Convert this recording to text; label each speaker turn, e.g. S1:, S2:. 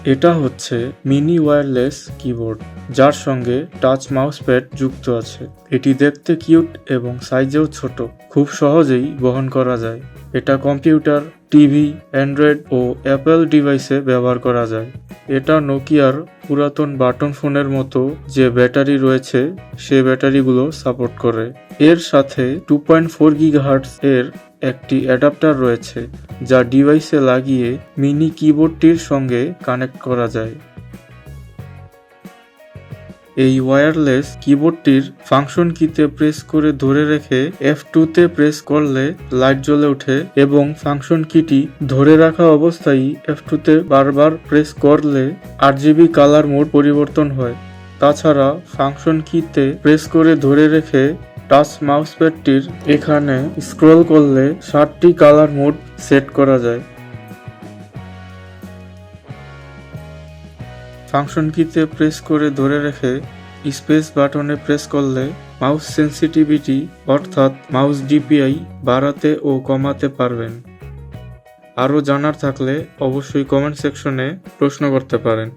S1: এটা হচ্ছে mini wireless keyboard, যার সঙ্গে টাচ মাউস প্যাড যুক্ত আছে। এটি দেখতে কিউট এবং সাইজেও ছোট, খুব সহজেই বহন করা যায়। এটা কম্পিউটার, টিভি, অ্যান্ড্রয়েড ও অ্যাপল ডিভাইসে ব্যবহার করা যায়। এটা নোকিয়ার পুরাতন বাটন ফোনের মতো যে ব্যাটারি রয়েছে সে ব্যাটারিগুলো সাপোর্ট করে। এর সাথে 2.4 গিগাহার্টজ এর একটি অ্যাডাপ্টার রয়েছে, যা ডিভাইসে লাগিয়ে মিনি কিবোর্ডটির সঙ্গে কানেক্ট করা যায়। এই ওয়্যারলেস কিবোর্ডটির ফাংশন কিতে প্রেস করে ধরে রেখে F2 প্রেস করলে লাইট জ্বলে ওঠে এবং ফাংশন কিটি ধরে রাখা অবস্থায় F2 বারবার প্রেস করলে RGB কালার মোড পরিবর্তন হয়। তাছাড়া ফাংশন কিতে প্রেস করে ধরে রেখে টাচ মাউস প্যাডটির এখানে স্ক্রল করলে 7টি কালার মোড সেট করা যায়। ফাংশন কিতে প্রেস করে ধরে রেখে স্পেস বাটনে প্রেস করলে মাউস সেন্সিটিভিটি অর্থাৎ মাউস DPI বাড়াতে ও কমাতে পারবেন। আরও জানার থাকলে অবশ্যই কমেন্ট সেকশনে প্রশ্ন করতে পারেন।